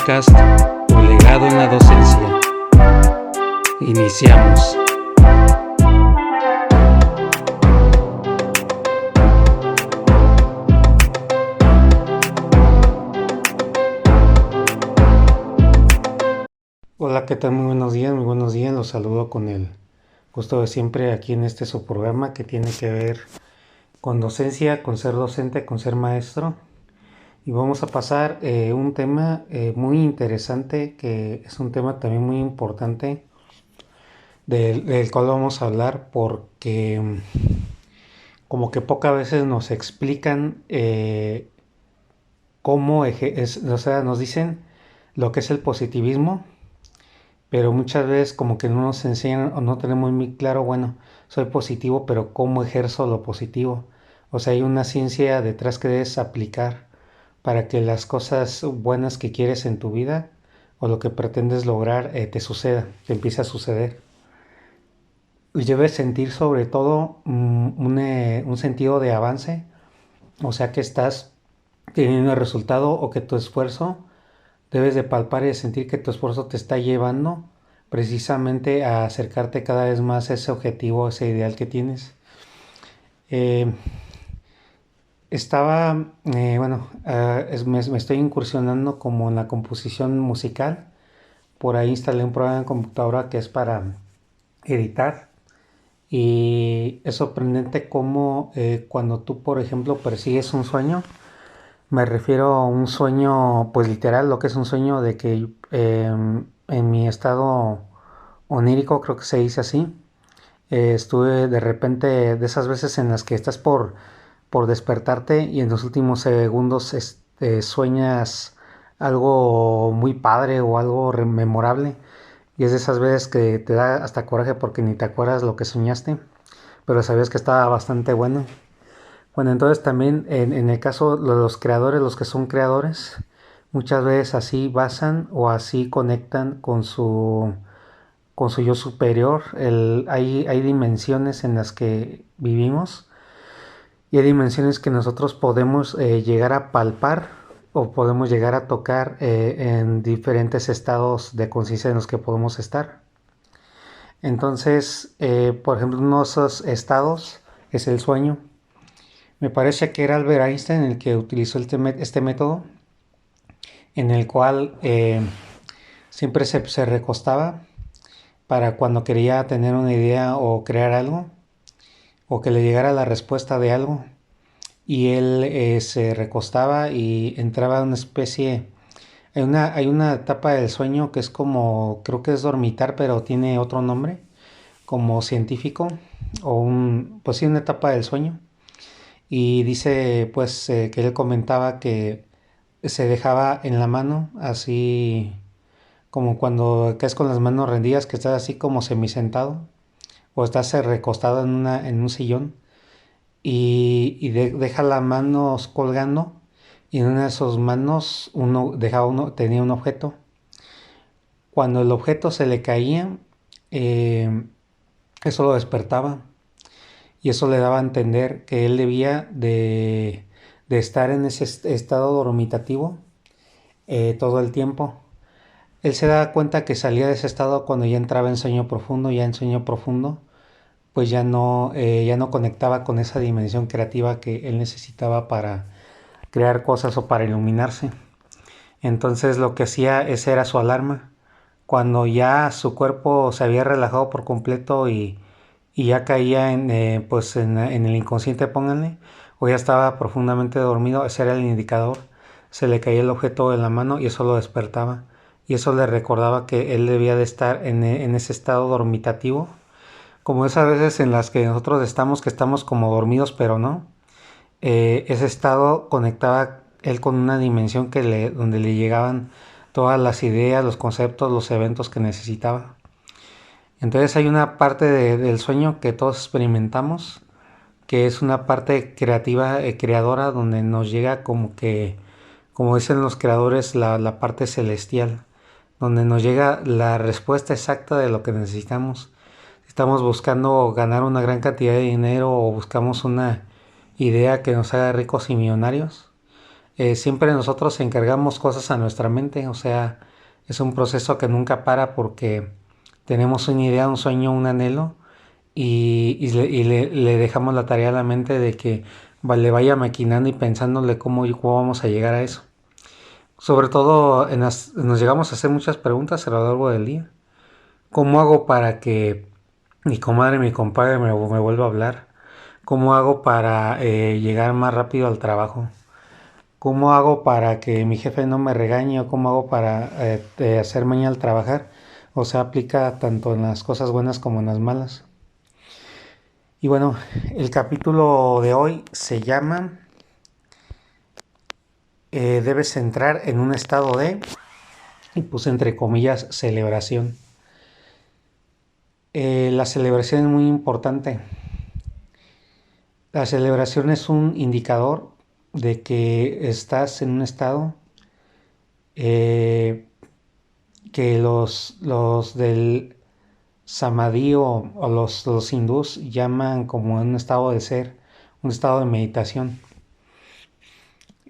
podcast Tu legado en la docencia. Iniciamos. Hola, ¿qué tal? Muy buenos días, los saludo con el gusto de siempre aquí en este su programa que tiene que ver con docencia, con ser docente, con ser maestro. Y vamos a pasar un tema muy interesante, que es un tema también muy importante, del cual vamos a hablar porque como que pocas veces nos explican cómo es, o sea, nos dicen lo que es el positivismo, pero muchas veces como que no nos enseñan o no tenemos muy claro, bueno, soy positivo, pero ¿cómo ejerzo lo positivo? O sea, hay una ciencia detrás que debes aplicar para que las cosas buenas que quieres en tu vida o lo que pretendes lograr te suceda, te empiece a suceder. Y debes sentir sobre todo un sentido de avance, o sea que estás teniendo el resultado o que tu esfuerzo, debes de palpar y de sentir que tu esfuerzo te está llevando precisamente a acercarte cada vez más a ese objetivo, a ese ideal que tienes. Eh, me estoy incursionando como en la composición musical. Por ahí instalé un programa en computadora que es para editar. Y es sorprendente cómo cuando tú, por ejemplo, persigues un sueño, me refiero a un sueño, pues literal, lo que es un sueño de que en mi estado onírico, creo que se dice así, estuve de repente de esas veces en las que estás por despertarte y en los últimos segundos sueñas algo muy padre o algo memorable. Y es de esas veces que te da hasta coraje porque ni te acuerdas lo que soñaste, pero sabías que estaba bastante bueno. Bueno, entonces también en el caso de los creadores, los que son creadores, muchas veces así basan o así conectan con su yo superior. Hay dimensiones en las que vivimos y hay dimensiones que nosotros podemos llegar a palpar o podemos llegar a tocar en diferentes estados de conciencia en los que podemos estar. Entonces, por ejemplo, uno de esos estados es el sueño. Me parece que era Albert Einstein el que utilizó este método, en el cual siempre se recostaba para cuando quería tener una idea o crear algo, o que le llegara la respuesta de algo. Y él se recostaba y entraba en una especie. Hay una etapa del sueño que es como, creo que es dormitar, pero tiene otro nombre, como científico, pues sí, una etapa del sueño. Y dice, pues, que él comentaba que se dejaba en la mano, así como cuando caes con las manos rendidas, que estás así como semisentado, o estás recostado en un sillón, y deja las manos colgando, y en una de sus manos tenía un objeto. Cuando el objeto se le caía, eh, eso lo despertaba y eso le daba a entender que él debía de estar en ese estado dormitativo todo el tiempo. Él se daba cuenta que salía de ese estado cuando ya entraba en sueño profundo, ya en sueño profundo, pues ya no conectaba con esa dimensión creativa que él necesitaba para crear cosas o para iluminarse. Entonces lo que hacía, esa era su alarma. Cuando ya su cuerpo se había relajado por completo y ya caía en el inconsciente, pónganle, o ya estaba profundamente dormido, ese era el indicador. Se le caía el objeto en la mano y eso lo despertaba. Y eso le recordaba que él debía de estar en ese estado dormitativo, como esas veces en las que nosotros estamos, que estamos como dormidos, pero no. Ese estado conectaba él con una dimensión donde le llegaban todas las ideas, los conceptos, los eventos que necesitaba. Entonces hay una parte del sueño que todos experimentamos, que es una parte creativa, creadora, donde nos llega como que, como dicen los creadores, la parte celestial, donde nos llega la respuesta exacta de lo que necesitamos. Si estamos buscando ganar una gran cantidad de dinero o buscamos una idea que nos haga ricos y millonarios, Siempre nosotros encargamos cosas a nuestra mente, o sea, es un proceso que nunca para porque tenemos una idea, un sueño, un anhelo y le dejamos la tarea a la mente de que le vaya maquinando y pensándole cómo vamos a llegar a eso. Sobre todo nos llegamos a hacer muchas preguntas a lo largo del día. ¿Cómo hago para que mi comadre, mi compadre me vuelva a hablar? ¿Cómo hago para llegar más rápido al trabajo? ¿Cómo hago para que mi jefe no me regañe? ¿O cómo hago para hacer mañana al trabajar? O sea, aplica tanto en las cosas buenas como en las malas. Y bueno, el capítulo de hoy se llama Debes entrar en un estado de, y puse entre comillas, celebración. La celebración es muy importante. La celebración es un indicador de que estás en un estado eh, que los del Samadhi o los hindús llaman como un estado de ser, un estado de meditación.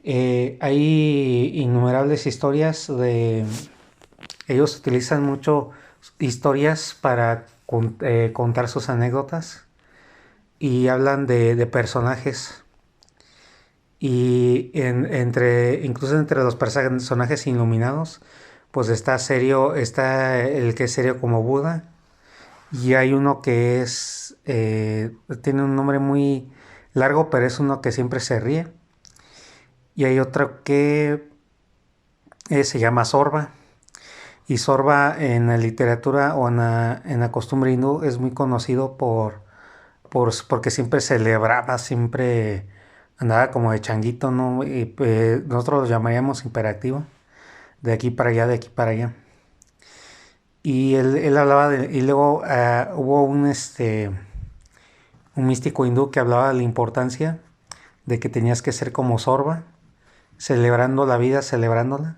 Hay innumerables historias de... Ellos utilizan mucho historias para contar sus anécdotas y hablan de personajes. Y incluso entre los personajes iluminados, pues está el que es serio como Buda, y hay uno que tiene un nombre muy largo, pero es uno que siempre se ríe. Y hay otro que se llama Sorba. Y Sorba en la literatura o en la costumbre hindú es muy conocido porque siempre celebraba, siempre andaba como de changuito, ¿no? Y nosotros lo llamaríamos imperativo, de aquí para allá, de aquí para allá. Y él hablaba y luego hubo un místico hindú que hablaba de la importancia de que tenías que ser como Sorba, celebrando la vida, celebrándola,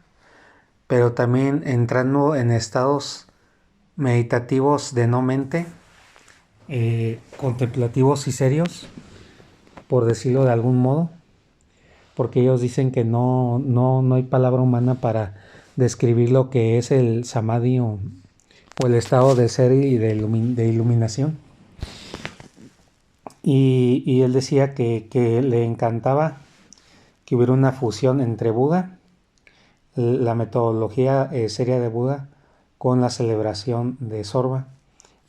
pero también entrando en estados meditativos de no mente, contemplativos y serios, por decirlo de algún modo, porque ellos dicen que no hay palabra humana para describir lo que es el samadhi o el estado de ser y de iluminación. Y él decía que le encantaba que hubiera una fusión entre Buda, la metodología seria de Buda, con la celebración de Sorba.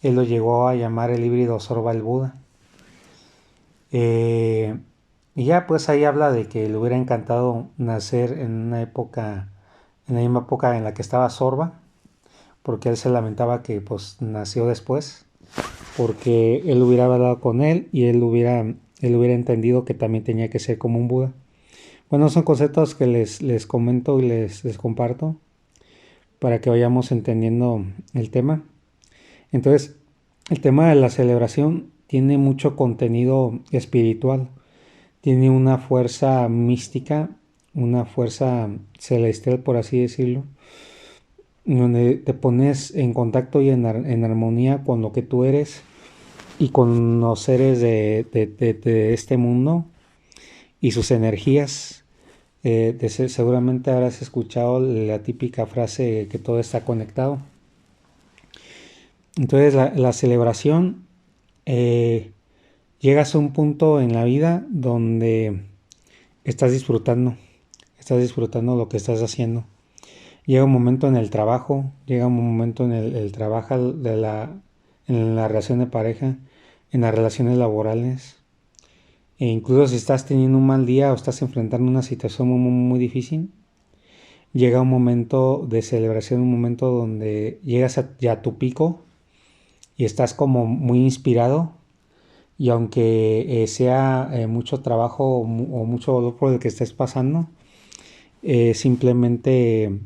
Él lo llegó a llamar el híbrido Sorba el Buda. Y ya pues ahí habla de que le hubiera encantado nacer en la misma época en la que estaba Sorba, porque él se lamentaba que pues nació después, porque él hubiera hablado con él y él hubiera entendido que también tenía que ser como un Buda. Bueno, son conceptos que les comento y les comparto para que vayamos entendiendo el tema. Entonces, el tema de la celebración tiene mucho contenido espiritual, tiene una fuerza mística, una fuerza celestial, por así decirlo, donde te pones en contacto y en armonía con lo que tú eres y con los seres de este mundo y sus energías. Seguramente habrás escuchado la típica frase que todo está conectado. Entonces la celebración, llegas a un punto en la vida donde estás disfrutando lo que estás haciendo. Llega un momento en el trabajo, llega un momento en el trabajo en la relación de pareja, en las relaciones laborales, e incluso si estás teniendo un mal día o estás enfrentando una situación muy difícil, llega un momento de celebración, un momento donde llegas ya a tu pico y estás como muy inspirado, y aunque sea mucho trabajo o mucho dolor por el que estés pasando, simplemente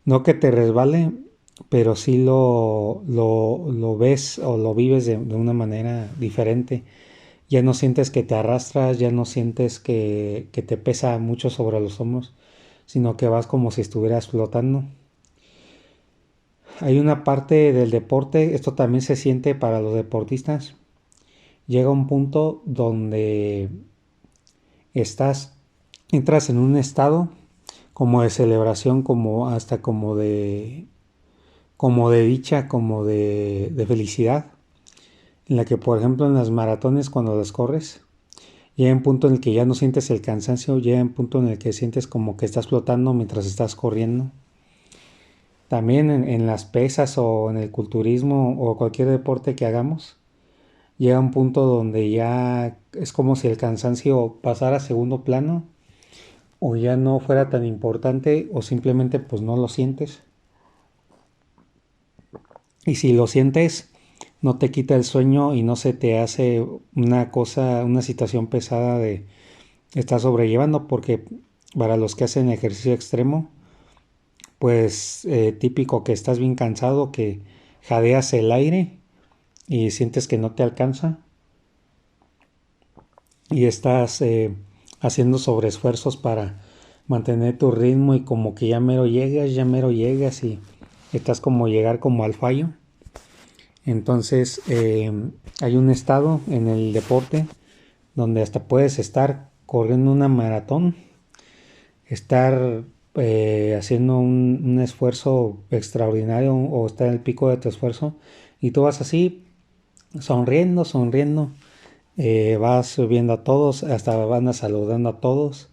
no que te resbale, pero sí lo ves o lo vives de una manera diferente. Ya no sientes que te arrastras, ya no sientes que te pesa mucho sobre los hombros, sino que vas como si estuvieras flotando. Hay una parte del deporte, esto también se siente para los deportistas. Llega un punto donde estás entras en un estado como de celebración, como hasta como de dicha, como de felicidad, en la que por ejemplo en las maratones cuando las corres, llega un punto en el que ya no sientes el cansancio, llega un punto en el que sientes como que estás flotando mientras estás corriendo. También en las pesas o en el culturismo o cualquier deporte que hagamos, llega un punto donde ya es como si el cansancio pasara a segundo plano o ya no fuera tan importante o simplemente pues no lo sientes. Y si lo sientes, no te quita el sueño y no se te hace una cosa, una situación pesada de estar sobrellevando, porque para los que hacen ejercicio extremo, pues típico que estás bien cansado, que jadeas el aire y sientes que no te alcanza y estás haciendo sobreesfuerzos para mantener tu ritmo y como que ya mero llegas y estás como llegar como al fallo. Entonces hay un estado en el deporte donde hasta puedes estar corriendo una maratón, estar haciendo un esfuerzo extraordinario o estar en el pico de tu esfuerzo y tú vas así sonriendo, sonriendo, vas viendo a todos, hasta van saludando a todos.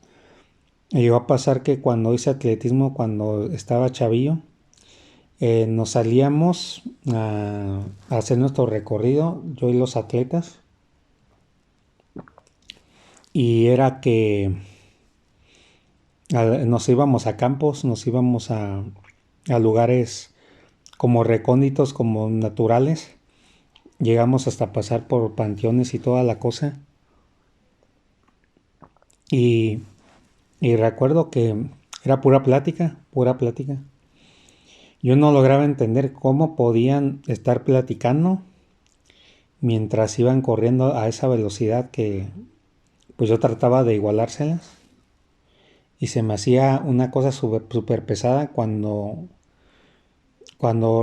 Me llegó a pasar que cuando hice atletismo, cuando estaba chavillo, nos salíamos a hacer nuestro recorrido, yo y los atletas, y era que nos íbamos a campos, nos íbamos a lugares como recónditos, como naturales, llegamos hasta pasar por panteones y toda la cosa, y, y recuerdo que era pura plática, pura plática. Yo no lograba entender cómo podían estar platicando mientras iban corriendo a esa velocidad que pues yo trataba de igualárselas y se me hacía una cosa súper pesada cuando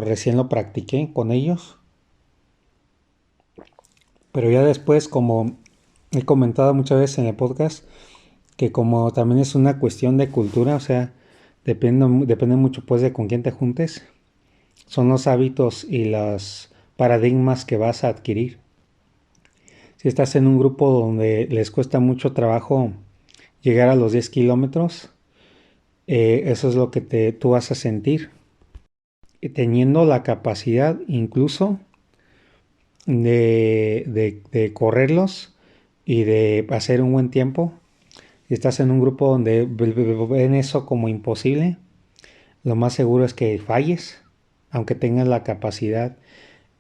recién lo practiqué con ellos. Pero ya después, como he comentado muchas veces en el podcast, que como también es una cuestión de cultura, o sea, depende mucho pues de con quién te juntes, son los hábitos y los paradigmas que vas a adquirir. Si estás en un grupo donde les cuesta mucho trabajo llegar a los 10 kilómetros, eso es lo que tú vas a sentir. Teniendo la capacidad incluso de correrlos y de hacer un buen tiempo. Si estás en un grupo donde ven eso como imposible, lo más seguro es que falles, aunque tengas la capacidad,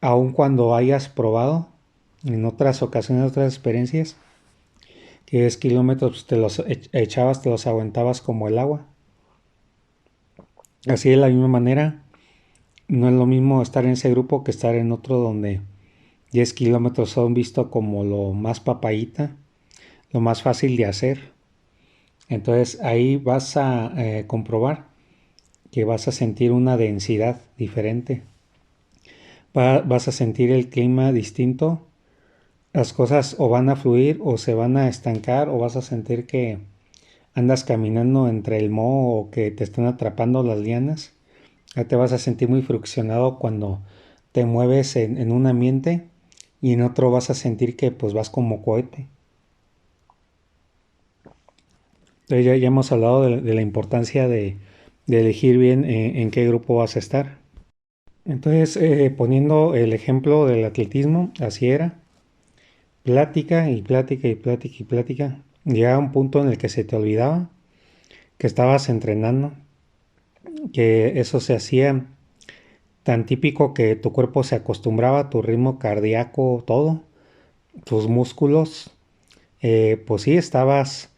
aun cuando hayas probado en otras ocasiones, otras experiencias, que 10 kilómetros te los echabas, te los aguantabas como el agua. Así de la misma manera, no es lo mismo estar en ese grupo que estar en otro donde 10 kilómetros son vistos como lo más papayita, lo más fácil de hacer. Entonces ahí vas a comprobar que vas a sentir una densidad diferente. Vas a sentir el clima distinto. Las cosas o van a fluir o se van a estancar o vas a sentir que andas caminando entre el moho o que te están atrapando las lianas. Ya te vas a sentir muy friccionado cuando te mueves en un ambiente y en otro vas a sentir que pues vas como cohete. Entonces ya hemos hablado de la importancia de elegir bien en qué grupo vas a estar. Entonces, poniendo el ejemplo del atletismo, así era, plática y plática y plática y plática. Llegaba un punto en el que se te olvidaba que estabas entrenando, que eso se hacía tan típico que tu cuerpo se acostumbraba a tu ritmo cardíaco, todo, tus músculos, pues sí, estabas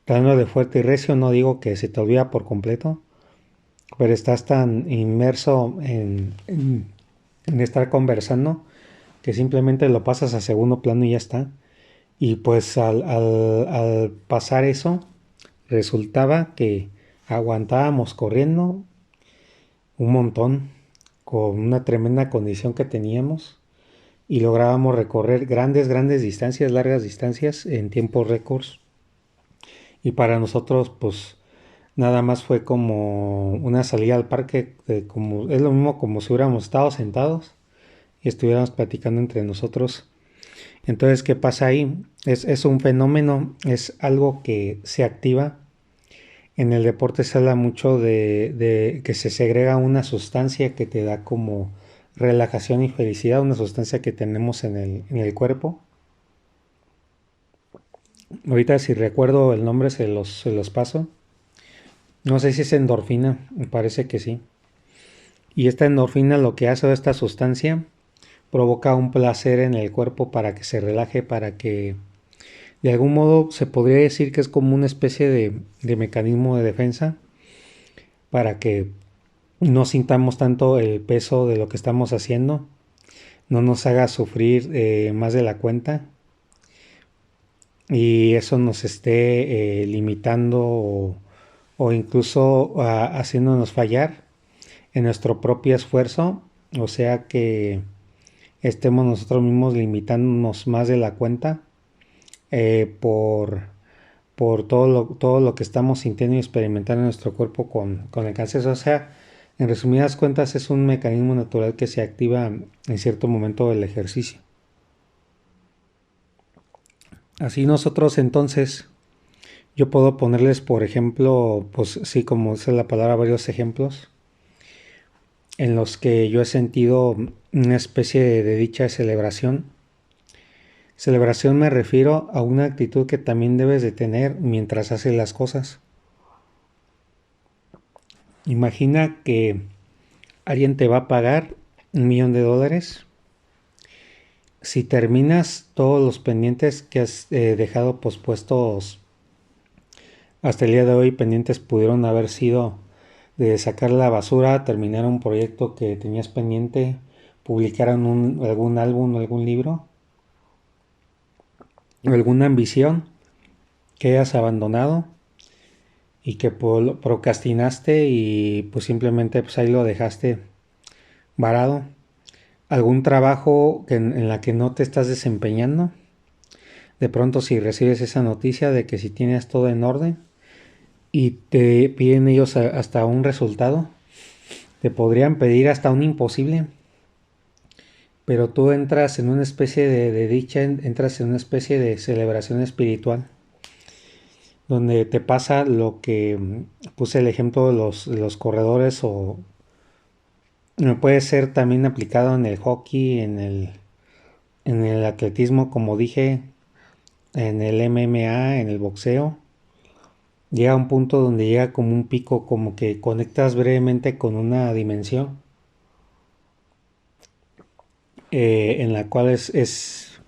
dando de fuerte y recio, no digo que se te olvida por completo, pero estás tan inmerso en estar conversando que simplemente lo pasas a segundo plano y ya está. Y pues al pasar eso, resultaba que aguantábamos corriendo un montón, con una tremenda condición que teníamos, y lográbamos recorrer grandes distancias, largas distancias, en tiempos récords. Y para nosotros, pues nada más fue como una salida al parque, como, es lo mismo como si hubiéramos estado sentados y estuviéramos platicando entre nosotros. Entonces, ¿qué pasa ahí? Es un fenómeno, es algo que se activa. En el deporte se habla mucho de que se segrega una sustancia que te da como relajación y felicidad, una sustancia que tenemos en el cuerpo. Ahorita si recuerdo el nombre se los paso. No sé si es endorfina, me parece que sí. Y esta endorfina lo que hace, esta sustancia provoca un placer en el cuerpo para que se relaje, para que de algún modo se podría decir que es como una especie de mecanismo de defensa para que no sintamos tanto el peso de lo que estamos haciendo, no nos haga sufrir más de la cuenta y eso nos esté limitando o incluso haciéndonos fallar en nuestro propio esfuerzo, o sea que estemos nosotros mismos limitándonos más de la cuenta por todo lo que estamos sintiendo y experimentando en nuestro cuerpo con el cáncer. O sea, en resumidas cuentas es un mecanismo natural que se activa en cierto momento del ejercicio. Así nosotros entonces, yo puedo ponerles por ejemplo, pues sí, como dice la palabra, varios ejemplos en los que yo he sentido una especie de dicha de celebración. Celebración me refiero a una actitud que también debes de tener mientras haces las cosas. Imagina que alguien te va a pagar $1,000,000 si terminas todos los pendientes que has dejado pospuestos hasta el día de hoy. Pendientes pudieron haber sido de sacar la basura, terminar un proyecto que tenías pendiente, publicar algún álbum o algún libro, o alguna ambición que hayas abandonado y que procrastinaste y pues simplemente pues ahí lo dejaste varado. Algún trabajo en la que no te estás desempeñando. De pronto si recibes esa noticia de que si tienes todo en orden y te piden ellos hasta un resultado, te podrían pedir hasta un imposible, pero tú entras en una especie de dicha, entras en una especie de celebración espiritual, donde te pasa lo que puse el ejemplo de los corredores o puede ser también aplicado en el hockey, en el atletismo, como dije, en el MMA, en el boxeo. Llega a un punto donde llega como un pico, como que conectas brevemente con una dimensión en la cual es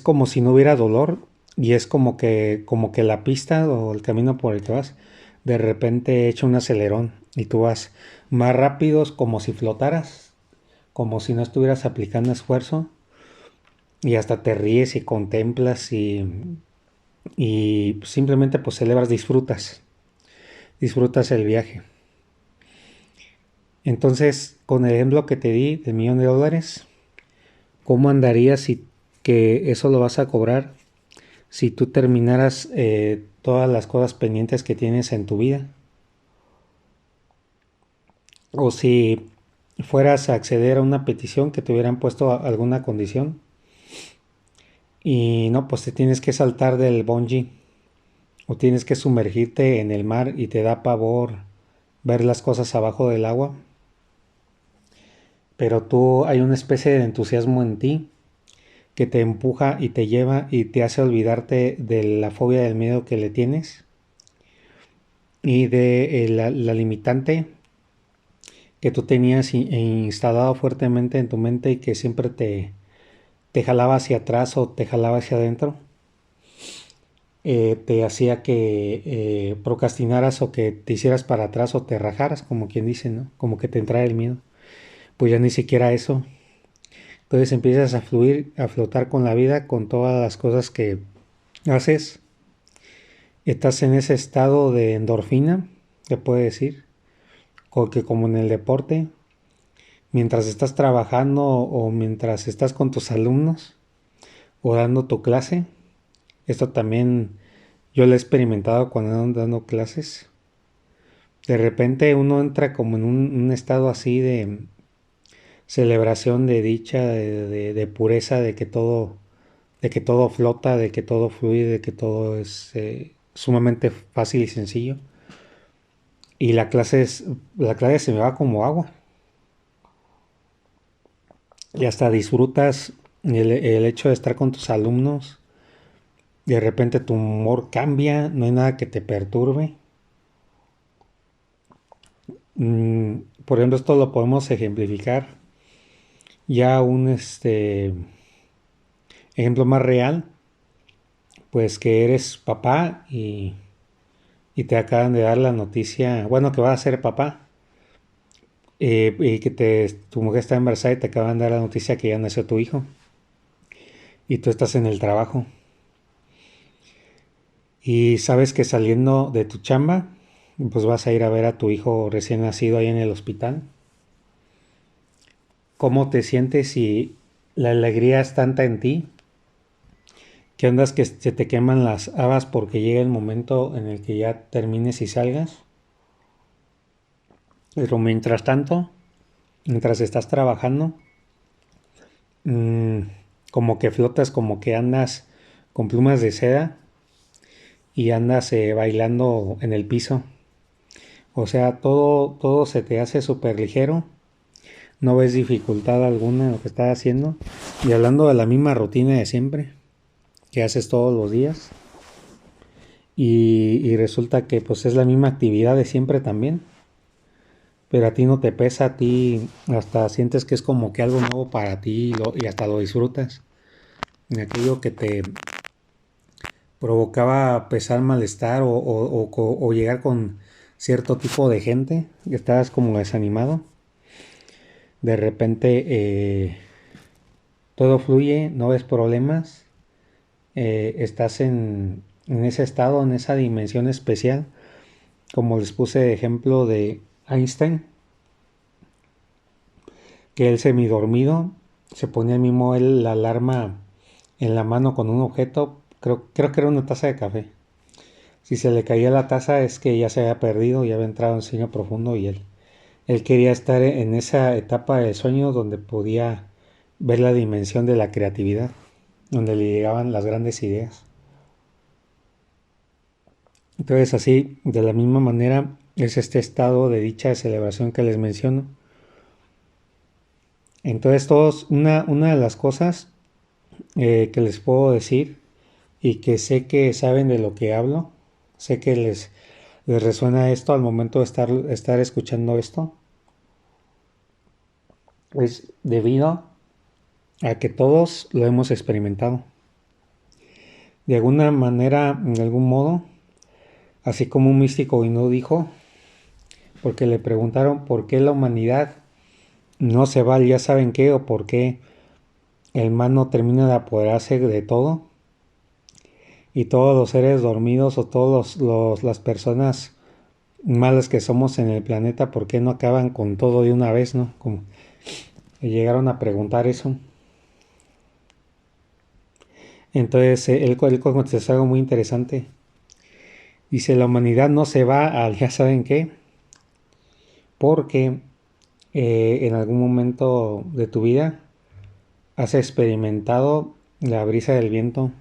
como si no hubiera dolor y es como que la pista o el camino por el que vas de repente echa un acelerón y tú vas más rápido, como si flotaras, como si no estuvieras aplicando esfuerzo y hasta te ríes y contemplas y simplemente pues celebras, disfrutas el viaje. Entonces, con el ejemplo que te di del $1,000,000, ¿cómo andarías si que eso lo vas a cobrar si tú terminaras todas las cosas pendientes que tienes en tu vida? O si fueras a acceder a una petición que te hubieran puesto alguna condición y no, pues te tienes que saltar del bungee o tienes que sumergirte en el mar y te da pavor ver las cosas abajo del agua, pero tú hay una especie de entusiasmo en ti que te empuja y te lleva y te hace olvidarte de la fobia del miedo que le tienes y de la limitante que tú tenías instalado fuertemente en tu mente y que siempre te jalaba hacia atrás o te jalaba hacia adentro, te hacía que procrastinaras o que te hicieras para atrás o te rajaras, como quien dice, ¿no? Como que te entrara el miedo. Pues ya ni siquiera eso. Entonces empiezas a fluir, a flotar con la vida, con todas las cosas que haces. Estás en ese estado de endorfina, te puede decir, que como en el deporte, mientras estás trabajando o mientras estás con tus alumnos o dando tu clase. Esto también Yo lo he experimentado cuando ando dando clases. De repente uno entra como en un estado así de celebración, de dicha, de pureza, de que todo flota, de que todo fluye, de que todo es sumamente fácil y sencillo. Y la clase se me va como agua. Y hasta disfrutas el hecho de estar con tus alumnos. De repente tu humor cambia, no hay nada que te perturbe. Por ejemplo, esto lo podemos ejemplificar ya un ejemplo más real, pues que eres papá y te acaban de dar la noticia, bueno, que vas a ser papá, y que tu mujer está embarazada y te acaban de dar la noticia que ya nació tu hijo y tú estás en el trabajo y sabes que saliendo de tu chamba, pues vas a ir a ver a tu hijo recién nacido ahí en el hospital. ¿Cómo te sientes si la alegría es tanta en ti que andas que se te queman las habas porque llega el momento en el que ya termines y salgas? Pero mientras tanto, mientras estás trabajando, mmm, como que flotas, como que andas con plumas de seda y andas bailando en el piso. O sea, todo se te hace súper ligero, no ves dificultad alguna en lo que estás haciendo. Y hablando de la misma rutina de siempre, que haces todos los días, y resulta que pues es la misma actividad de siempre también, pero a ti no te pesa, a ti hasta sientes que es como que algo nuevo para ti y hasta lo disfrutas. En aquello que te provocaba pesar, malestar o llegar con cierto tipo de gente, que estabas como desanimado, de repente todo fluye, no ves problemas, estás en ese estado, en esa dimensión especial, como les puse de ejemplo de Einstein, que él semidormido se ponía mismo él la alarma en la mano con un objeto, creo que era una taza de café. Si se le caía la taza es que ya se había perdido, ya había entrado en sueño profundo y él quería estar en esa etapa del sueño donde podía ver la dimensión de la creatividad, donde le llegaban las grandes ideas. Entonces así, de la misma manera, es este estado de dicha de celebración que les menciono. Entonces una de las cosas que les puedo decir y que sé que saben de lo que hablo, sé que les resuena esto al momento de estar escuchando esto, es debido a que todos lo hemos experimentado. De alguna manera, en algún modo, así como un místico hindú dijo, porque le preguntaron por qué la humanidad no se va, ya saben qué, o por qué el mal no termina de apoderarse de todo, y todos los seres dormidos o todas las personas malas que somos en el planeta, ¿por qué no acaban con todo de una vez, no? Como llegaron a preguntar eso. Entonces él contestó algo muy interesante. Dice, la humanidad no se va al ya saben qué, porque en algún momento de tu vida has experimentado la brisa del viento.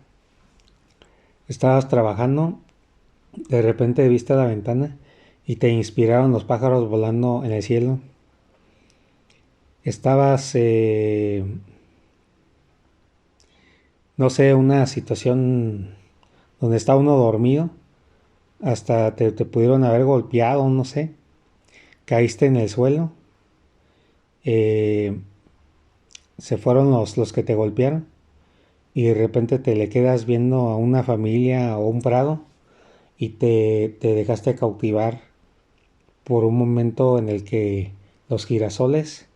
Estabas trabajando, de repente viste la ventana y te inspiraron los pájaros volando en el cielo. Estabas, no sé, una situación donde está uno dormido, hasta te pudieron haber golpeado, no sé, caíste en el suelo, eh, se fueron los que te golpearon y de repente te le quedas viendo a una familia o un prado y te dejaste cautivar por un momento en el que los girasoles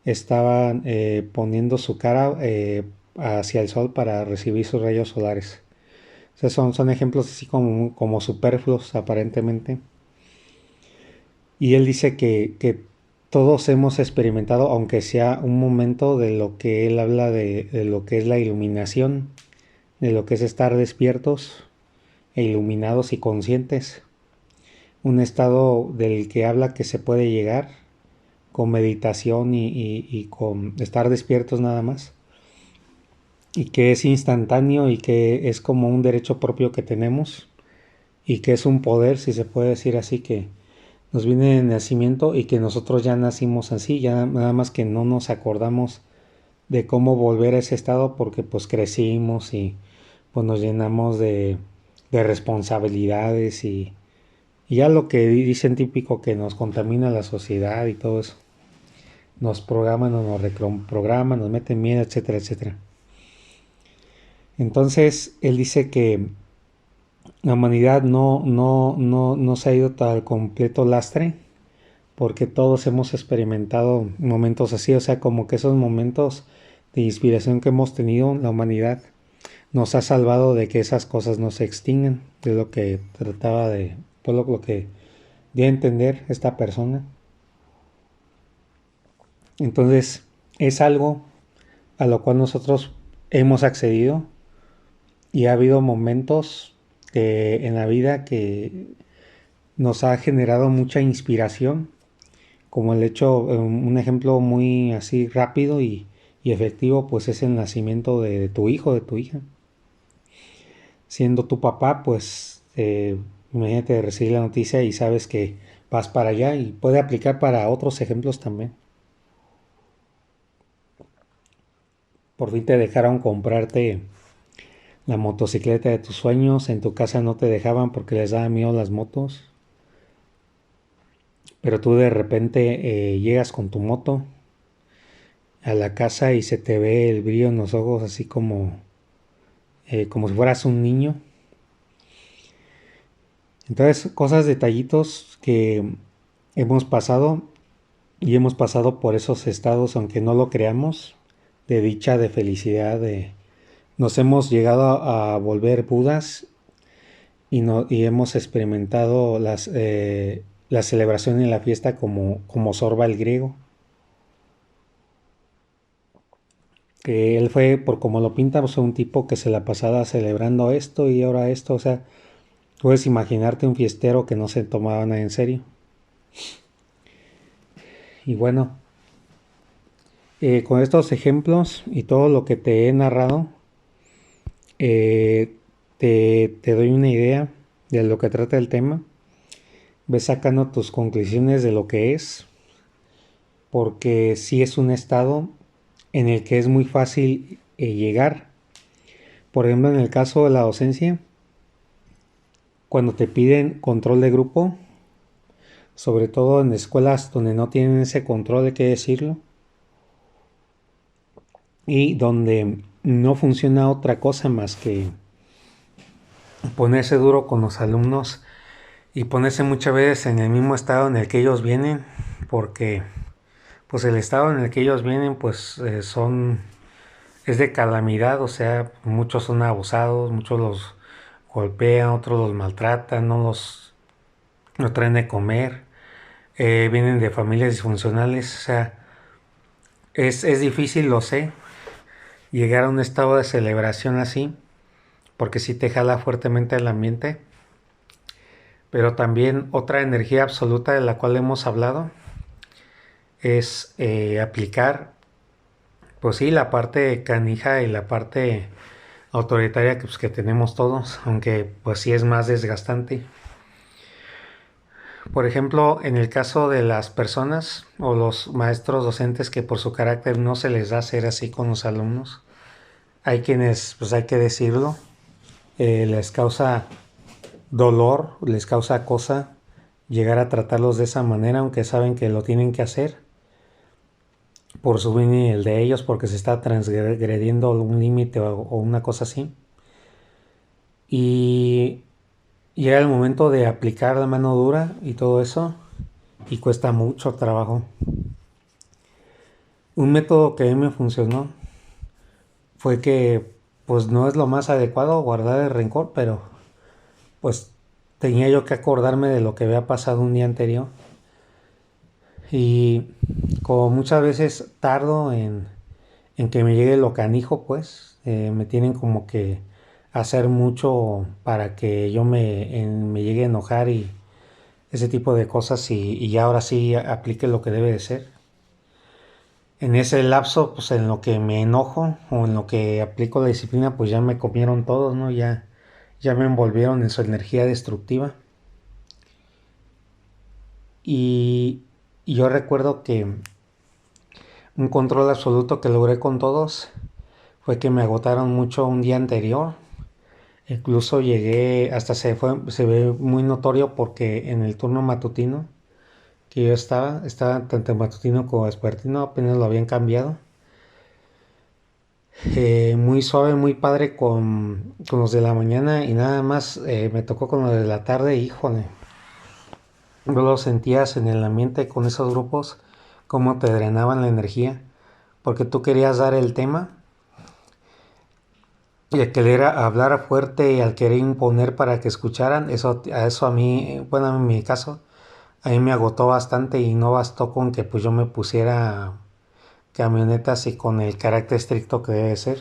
estaban poniendo su cara hacia el sol para recibir sus rayos solares. O sea, son ejemplos así como superfluos aparentemente. Y él dice que todos hemos experimentado, aunque sea un momento, de lo que él habla de lo que es la iluminación, de lo que es estar despiertos e iluminados y conscientes. Un estado del que habla que se puede llegar con meditación y con estar despiertos nada más. Y que es instantáneo y que es como un derecho propio que tenemos y que es un poder, si se puede decir así, que nos viene de nacimiento y que nosotros ya nacimos así, ya nada más que no nos acordamos de cómo volver a ese estado porque pues crecimos y pues nos llenamos de responsabilidades y ya lo que dicen típico que nos contamina la sociedad y todo eso. Nos programan o nos reprograman, nos meten miedo, etcétera, etcétera. Entonces, él dice que la humanidad no se ha ido al completo lastre porque todos hemos experimentado momentos así, o sea, como que esos momentos de inspiración que hemos tenido, la humanidad nos ha salvado de que esas cosas no se extingan, de lo que trataba de, pues lo que dio a entender esta persona. Entonces, es algo a lo cual nosotros hemos accedido y ha habido momentos en la vida que nos ha generado mucha inspiración, como el hecho, un ejemplo muy así rápido y efectivo, pues es el nacimiento de tu hijo, de tu hija. Siendo tu papá, pues imagínate recibir la noticia y sabes que vas para allá y puede aplicar para otros ejemplos también. Por fin te dejaron comprarte la motocicleta de tus sueños, en tu casa no te dejaban porque les daba miedo las motos, pero tú de repente llegas con tu moto a la casa y se te ve el brillo en los ojos así como si fueras un niño. Entonces, cosas, detallitos que hemos pasado y hemos pasado por esos estados, aunque no lo creamos, de dicha, de felicidad, nos hemos llegado a volver Budas y, no, y hemos experimentado la celebración y la fiesta como Sorba el griego. Que él fue, por como lo pinta, pues, un tipo que se la pasaba celebrando esto y ahora esto, o sea, puedes imaginarte un fiestero que no se tomaba nada en serio. Y bueno, con estos ejemplos y todo lo que te he narrado, te doy una idea de lo que trata el tema. Ves sacando tus conclusiones de lo que es, porque sí es un estado en el que es muy fácil llegar. Por ejemplo, en el caso de la docencia, cuando te piden control de grupo, sobre todo en escuelas donde no tienen ese control, hay que decirlo, y donde no funciona otra cosa más que ponerse duro con los alumnos y ponerse muchas veces en el mismo estado en el que ellos vienen, porque pues el estado en el que ellos vienen pues es de calamidad, o sea, muchos son abusados, muchos los golpean, otros los maltratan, no traen de comer, vienen de familias disfuncionales, o sea, es difícil, lo sé, llegar a un estado de celebración así, porque sí te jala fuertemente el ambiente, pero también otra energía absoluta de la cual hemos hablado es aplicar, pues sí, la parte canija y la parte autoritaria que, pues, que tenemos todos, aunque pues sí es más desgastante. Por ejemplo, en el caso de las personas o los maestros docentes que por su carácter no se les da ser así con los alumnos, hay quienes, pues hay que decirlo, les causa dolor, les causa cosa llegar a tratarlos de esa manera, aunque saben que lo tienen que hacer por su bien y el de ellos, porque se está transgrediendo un límite o una cosa así. Y llega el momento de aplicar la mano dura y todo eso, y cuesta mucho trabajo. Un método que a mí me funcionó fue que pues no es lo más adecuado guardar el rencor, pero pues tenía yo que acordarme de lo que había pasado un día anterior. Y como muchas veces tardo en que me llegue lo canijo, pues me tienen como que hacer mucho para que yo me llegue a enojar y ese tipo de cosas y ya ahora sí aplique lo que debe de ser. En ese lapso, pues en lo que me enojo o en lo que aplico la disciplina, pues ya me comieron todos, ¿no? Ya me envolvieron en su energía destructiva. Y, y yo recuerdo que un control absoluto que logré con todos fue que me agotaron mucho un día anterior. Incluso llegué, hasta se ve muy notorio porque en el turno matutino que yo estaba tanto matutino como vespertino, apenas lo habían cambiado. Muy suave, muy padre con los de la mañana y nada más me tocó con los de la tarde, híjole. No lo sentías en el ambiente con esos grupos, cómo te drenaban la energía, porque tú querías dar el tema y al querer hablar fuerte y al querer imponer para que escucharan, eso a mí, bueno, en mi caso, a mí me agotó bastante y no bastó con que pues yo me pusiera camionetas y con el carácter estricto que debe ser.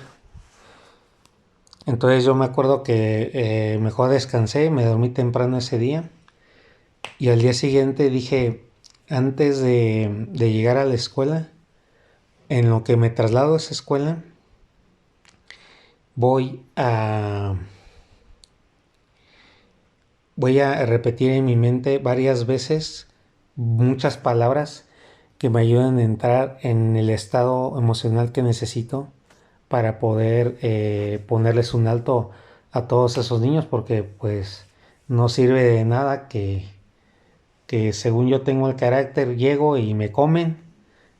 Entonces yo me acuerdo que mejor descansé, me dormí temprano ese día y al día siguiente dije, antes de llegar a la escuela, en lo que me traslado a esa escuela, voy a, voy a repetir en mi mente varias veces muchas palabras que me ayuden a entrar en el estado emocional que necesito para poder ponerles un alto a todos esos niños porque pues no sirve de nada que según yo tengo el carácter llego y me comen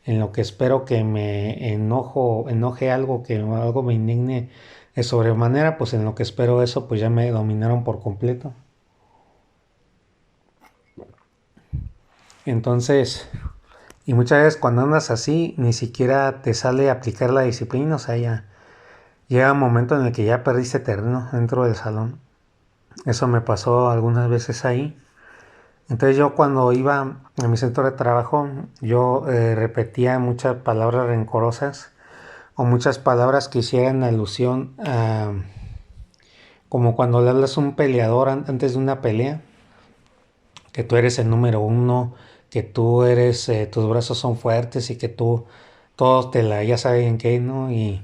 en lo que espero que me enoje algo, que algo me indigne de sobremanera, pues en lo que espero eso pues ya me dominaron por completo. Entonces, y muchas veces cuando andas así ni siquiera te sale aplicar la disciplina, o sea, ya llega un momento en el que ya perdiste terreno dentro del salón. Eso me pasó algunas veces ahí. Entonces yo cuando iba a mi centro de trabajo, yo repetía muchas palabras rencorosas o muchas palabras que hicieran alusión a como cuando le hablas a un peleador antes de una pelea, que tú eres el número uno, que tú eres, tus brazos son fuertes y que tú, todos ya saben qué, ¿no? Y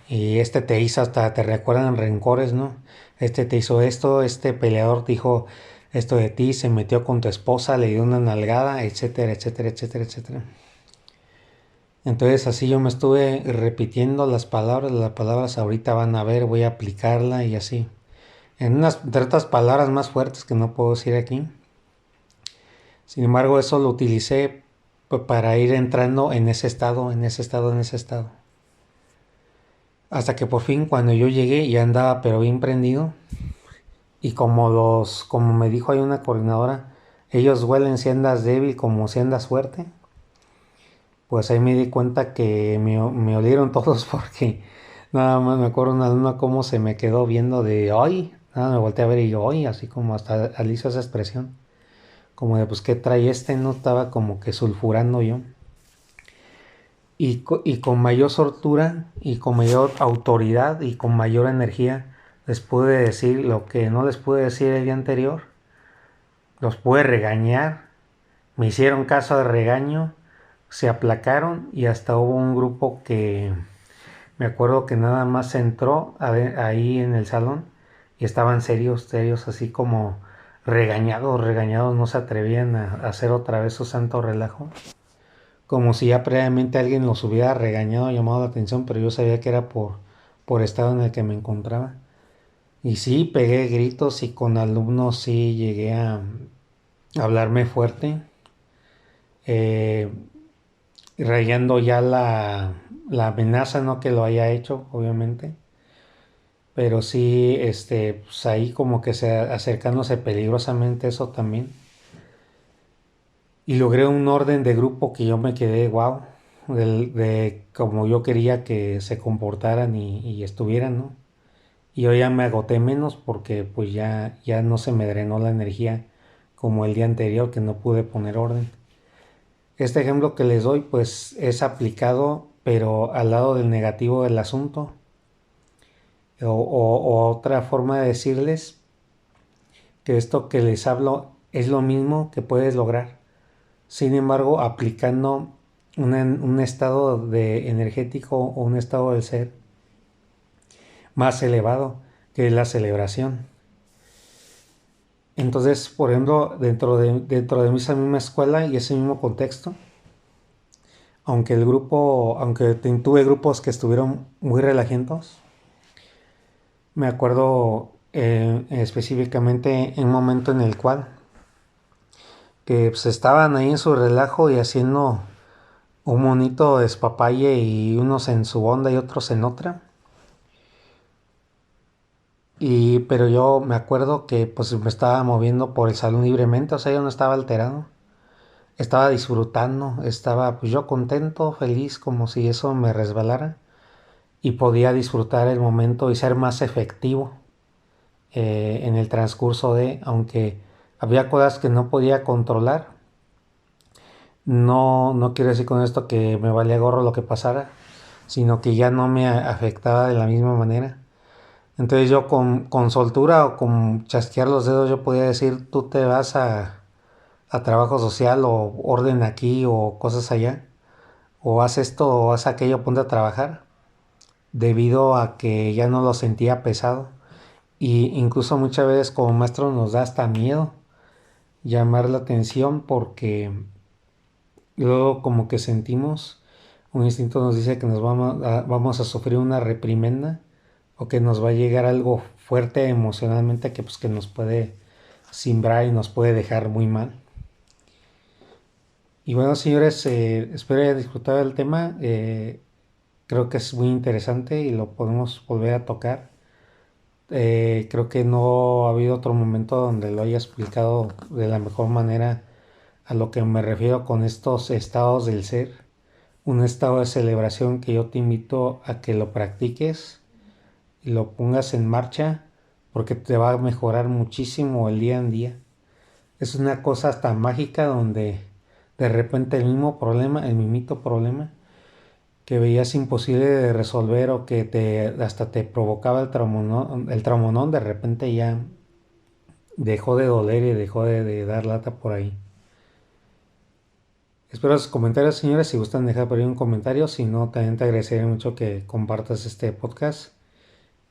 este te hizo hasta, te recuerdan rencores, ¿no? Este te hizo esto, este peleador dijo esto de ti, se metió con tu esposa, le dio una nalgada, etcétera, etcétera, etcétera, etcétera. Entonces así yo me estuve repitiendo las palabras ahorita van a ver, voy a aplicarla y así. De otras palabras más fuertes que no puedo decir aquí. Sin embargo, eso lo utilicé para ir entrando en ese estado, en ese estado, en ese estado. Hasta que por fin cuando yo llegué ya andaba pero bien prendido. Y como me dijo ahí una coordinadora, ellos huelen si andas débil como si andas fuerte. Pues ahí me di cuenta que me olieron todos porque nada más me acuerdo una alumna cómo se me quedó viendo de hoy. Nada, me volteé a ver y yo hoy, así como hasta aliso esa expresión. Como de pues qué trae este, no estaba como que sulfurando yo. Y con mayor soltura y con mayor autoridad y con mayor energía les pude decir lo que no les pude decir el día anterior. Los pude regañar, me hicieron caso de regaño, se aplacaron y hasta hubo un grupo que me acuerdo que nada más entró ahí en el salón y estaban serios, serios, así como regañados, regañados, no se atrevían a hacer otra vez su santo relajo. Como si ya previamente alguien los hubiera regañado, llamado la atención, pero yo sabía que era por estado en el que me encontraba. Y sí, pegué gritos y con alumnos sí llegué a hablarme fuerte, eh, rayando ya la amenaza, no que lo haya hecho, obviamente. Pero sí, pues ahí como que se acercándose peligrosamente eso también. Y logré un orden de grupo que yo me quedé, wow, de como yo quería que se comportaran y estuvieran, ¿no? Y hoy ya me agoté menos porque pues ya no se me drenó la energía como el día anterior que no pude poner orden. Este ejemplo que les doy pues es aplicado pero al lado del negativo del asunto. o otra forma de decirles que esto que les hablo es lo mismo que puedes lograr. Sin embargo, aplicando un estado de energético o un estado del ser más elevado, que es la celebración. Entonces, por ejemplo, dentro de esa misma escuela y ese mismo contexto, aunque tuve grupos que estuvieron muy relajentos, me acuerdo específicamente en un momento en el cual que pues, estaban ahí en su relajo y haciendo un monito despapalle y unos en su onda y otros en otra. Pero yo me acuerdo que pues me estaba moviendo por el salón libremente, o sea, yo no estaba alterado. Estaba disfrutando, estaba pues yo contento, feliz, como si eso me resbalara y podía disfrutar el momento y ser más efectivo en el transcurso aunque había cosas que no podía controlar. No quiero decir con esto que me valía gorro lo que pasara, sino que ya no me afectaba de la misma manera. Entonces yo con soltura o con chasquear los dedos yo podía decir, tú te vas a trabajo social o orden aquí o cosas allá, o haz esto o haz aquello, ponte a trabajar, debido a que ya no lo sentía pesado. Y incluso muchas veces como maestro nos da hasta miedo llamar la atención porque luego como que sentimos, un instinto nos dice que vamos a sufrir una reprimenda o que nos va a llegar algo fuerte emocionalmente que nos puede simbrar y nos puede dejar muy mal. Y bueno, señores, espero hayan disfrutado del tema. Creo que es muy interesante y lo podemos volver a tocar. Creo que no ha habido otro momento donde lo haya explicado de la mejor manera a lo que me refiero con estos estados del ser. Un estado de celebración que yo te invito a que lo practiques y lo pongas en marcha porque te va a mejorar muchísimo el día en día. Es una cosa hasta mágica donde de repente el mimito problema que veías imposible de resolver o que hasta te provocaba el traumonón, de repente ya dejó de doler y dejó de dar lata por ahí. Espero sus comentarios, señores. Si gustan dejar por ahí un comentario, si no, también te agradecería mucho que compartas este podcast.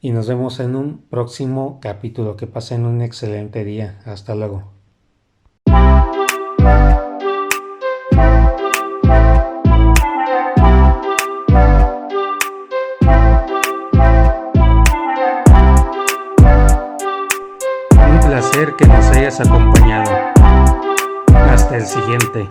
Y nos vemos en un próximo capítulo. Que pasen un excelente día. Hasta luego. Un placer que nos hayas acompañado. Hasta el siguiente.